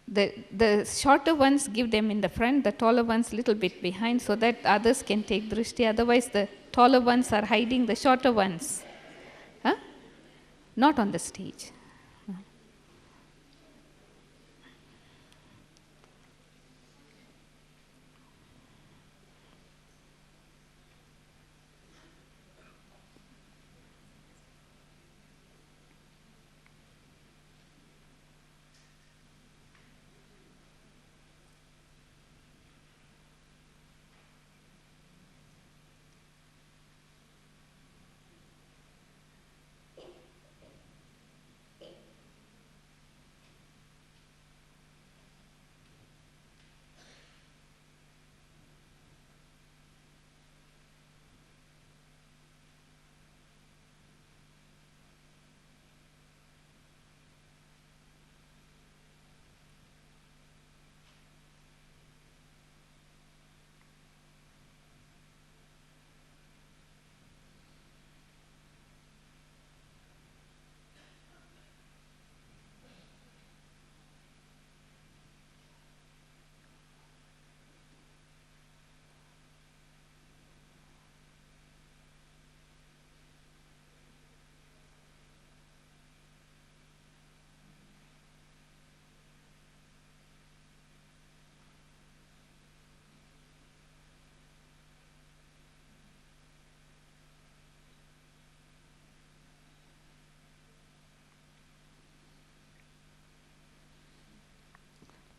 The shorter ones, give them in the front, the taller ones little bit behind, so that others can take drishti. Otherwise, the taller ones are hiding the shorter ones. Huh? Not on the stage.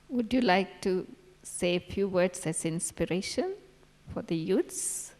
Would you like to say a few words as inspiration for the youths?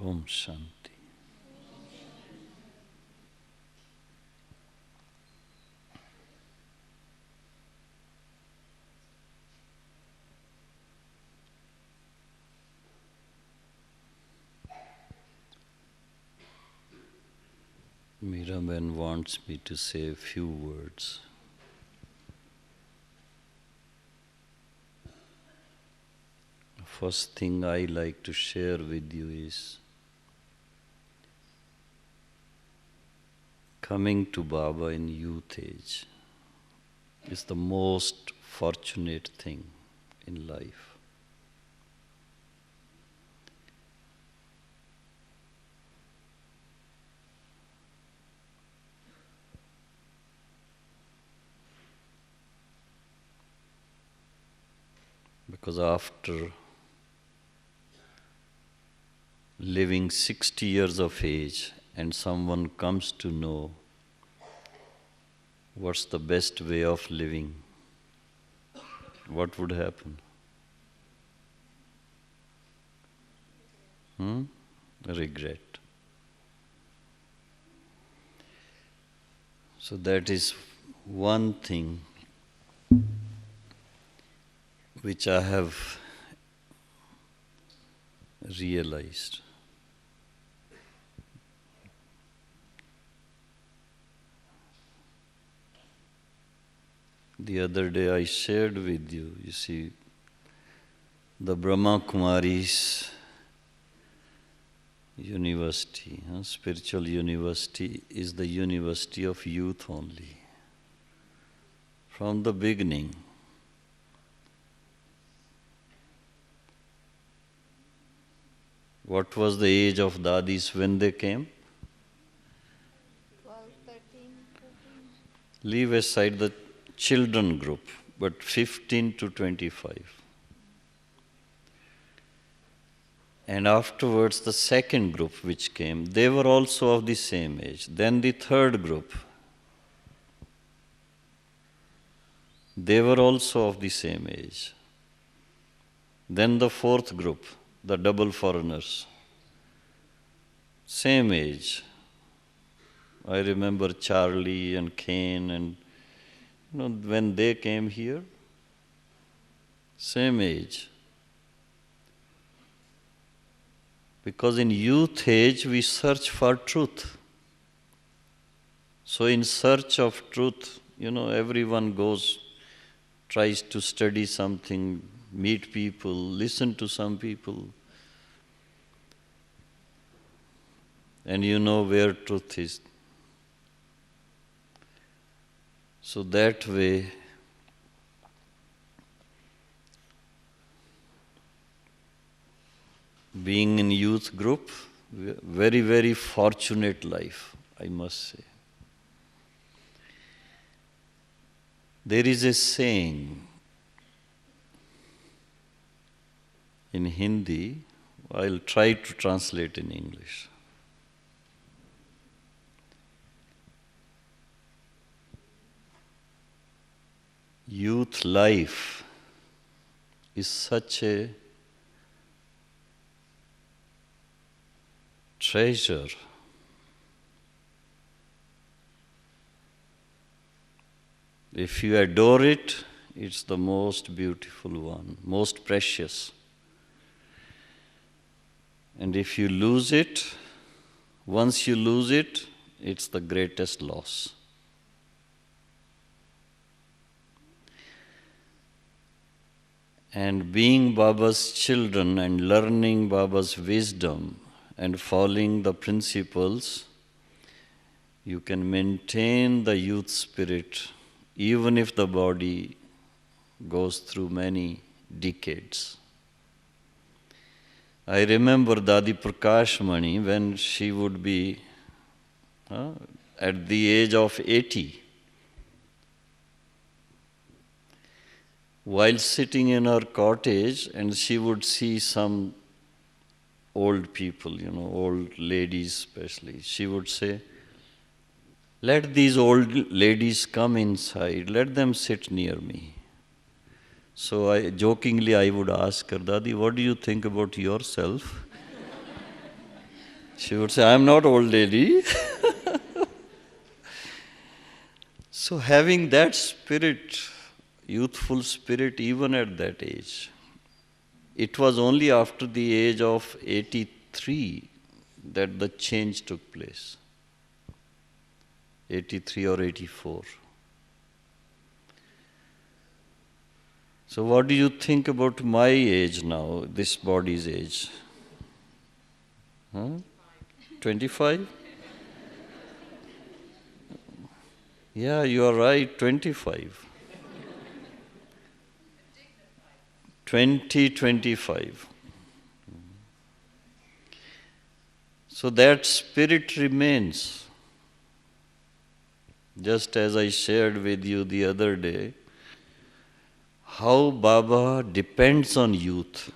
Om Shanti. Miraben wants me to say a few words. First thing I like to share with you is coming to Baba in youth age is the most fortunate thing in life. Because after living 60 years of age and someone comes to know what's the best way of living, what would happen? Regret. So that is one thing which I have realized. The other day I shared with you, you see, the Brahma Kumaris University, spiritual university is the university of youth only. From the beginning. What was the age of dadis when they came? 12, 13, 14. Leave aside the children group, but 15 to 25. And afterwards, the second group which came, they were also of the same age. Then the third group, they were also of the same age. Then the fourth group, the double foreigners, same age. I remember Charlie and Kane, and when they came here, same age. Because in youth age we search for truth. So in search of truth, everyone goes, tries to study something, meet people, listen to some people. And you know where truth is. So that way, being in youth group, very, very fortunate life, I must say. There is a saying in Hindi, I'll try to translate in English. Youth life is such a treasure. If you adore it, it's the most beautiful one, most precious. And if you lose it, once you lose it, it's the greatest loss. And being Baba's children and learning Baba's wisdom and following the principles, you can maintain the youth spirit even if the body goes through many decades. I remember Dadi Prakashmani when she would be at the age of 80. While sitting in her cottage, and she would see some old people, old ladies especially, she would say, "Let these old ladies come inside, let them sit near me." So I would ask her, "Dadi, what do you think about yourself?" She would say, "I'm not old lady." So having that spirit, youthful spirit even at that age, it was only after the age of 83 that the change took place. 83 or 84. So what do you think about my age now, this body's age? 25? Yeah, you are right, 25. 2025. So that spirit remains. Just as I shared with you the other day, how Baba depends on youth.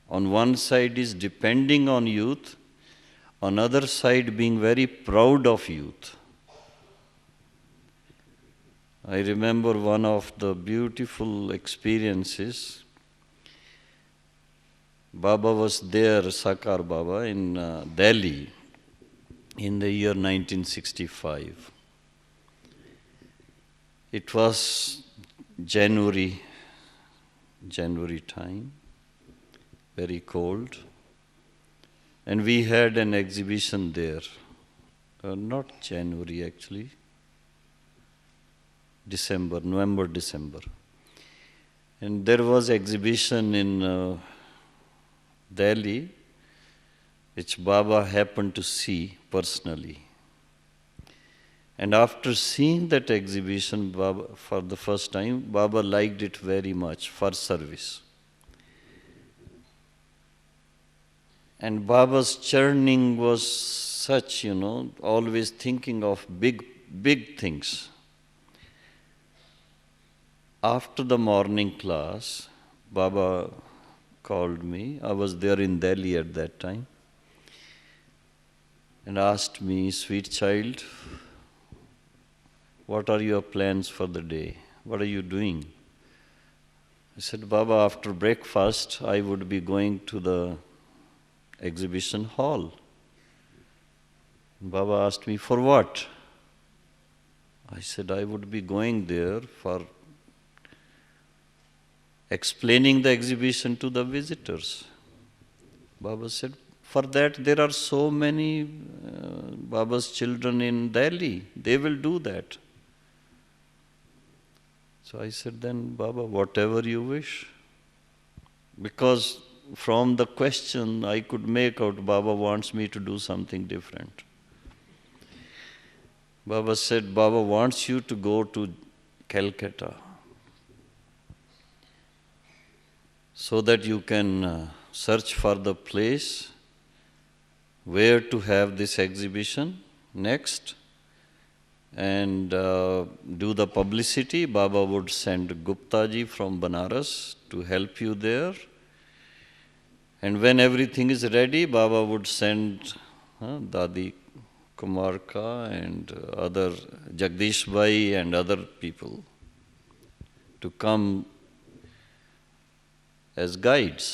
On one side is depending on youth, on other side being very proud of youth. I remember one of the beautiful experiences. Baba was there, Sakar Baba, in Delhi in the year 1965. It was January time, very cold, and we had an exhibition there. Not January actually, November, December. And there was exhibition in Delhi which Baba happened to see personally. And after seeing that exhibition Baba, for the first time, Baba liked it very much for service. And Baba's churning was such, always thinking of big things. After the morning class, Baba called me. I was there in Delhi at that time. And asked me, "Sweet child, what are your plans for the day? What are you doing?" I said, "Baba, after breakfast, I would be going to the exhibition hall." Baba asked me, "For what?" I said, "I would be going there for explaining the exhibition to the visitors." Baba said, "For that there are so many Baba's children in Delhi. They will do that." So I said, "Then Baba, whatever you wish." Because from the question I could make out Baba wants me to do something different. Baba said, "Baba wants you to go to Calcutta so that you can search for the place where to have this exhibition next and do the publicity. Baba would send Gupta ji from Banaras to help you there. And when everything is ready, Baba would send Dadi Kumarka and other Jagdish Bhai and other people to come as guides."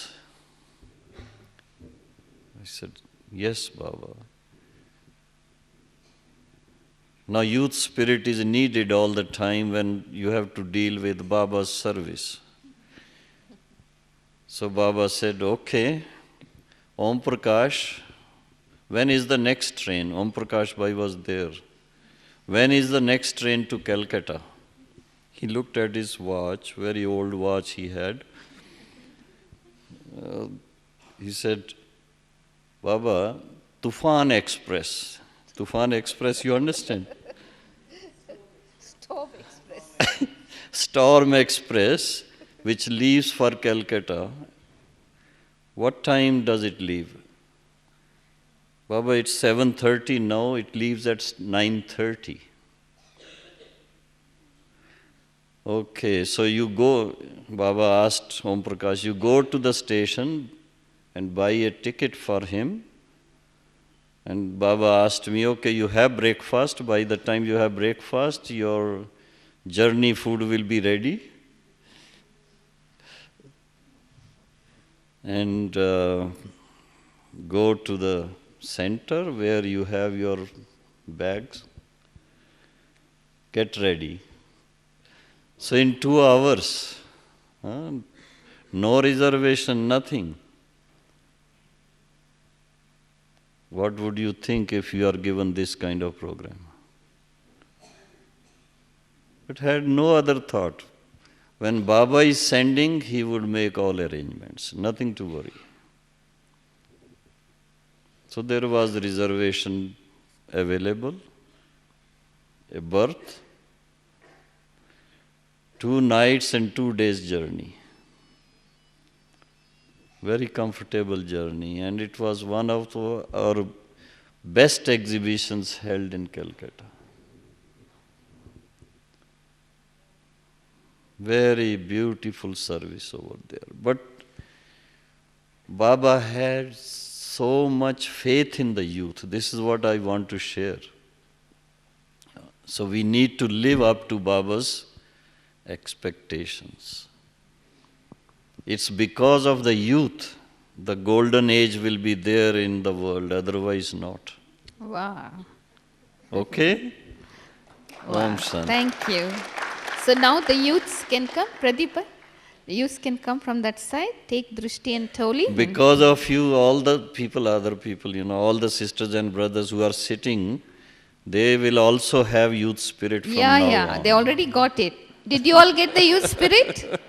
I said, "Yes, Baba." Now youth spirit is needed all the time when you have to deal with Baba's service. So Baba said, "Okay, Om Prakash, when is the next train?" Om Prakash Bhai was there. "When is the next train to Calcutta?" He looked at his watch, very old watch he had. He said, "Baba, Tufan Express." Tufan Express, you understand? Storm Express. Storm Express, which leaves for Calcutta. What time does it leave? Baba, it's 7:30 now, it leaves at 9:30. Okay, so you go, Baba asked Om Prakash, you go to the station and buy a ticket for him. And Baba asked me, okay, you have breakfast. By the time you have breakfast, your journey food will be ready. And go to the center where you have your bags. Get ready. So in 2 hours, no reservation, nothing. What would you think if you are given this kind of program? But had no other thought. When Baba is sending, he would make all arrangements, nothing to worry. So there was reservation available, a berth, 2 nights and 2 days journey. Very comfortable journey, and it was one of our best exhibitions held in Calcutta. Very beautiful service over there. But Baba had so much faith in the youth. This is what I want to share. So we need to live up to Baba's expectations. It's because of the youth, the golden age will be there in the world, otherwise not. Wow. Okay? Wow. Om Shanti. Thank you. So now the youths can come, Pradeepa. The youths can come from that side, take Drishti and Toli. Because of you, all the people, other people, all the sisters and brothers who are sitting, they will also have youth spirit from now on. They already got it. Did you all get the youth spirit?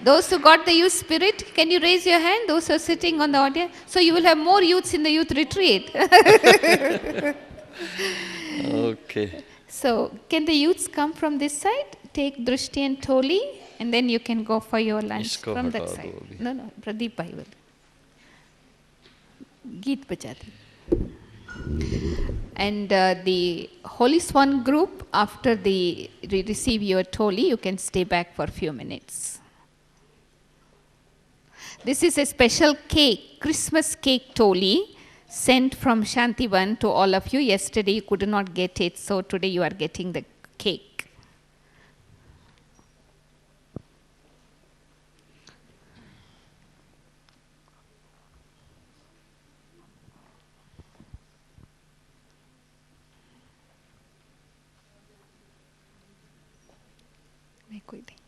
Those who got the youth spirit, can you raise your hand? Those who are sitting on the audience. So you will have more youths in the youth retreat. Okay. So can the youths come from this side? Take Drishti and Toli, and then you can go for your lunch Isko from that hata side. do abhi. No, Pradeep bhai will. Geet bajate. And the Holy Swan group, after they receive your Toli, you can stay back for a few minutes. This is a special cake, Christmas cake Toli, sent from Shantivan to all of you. Yesterday you could not get it, so today you are getting the cake. कोई नहीं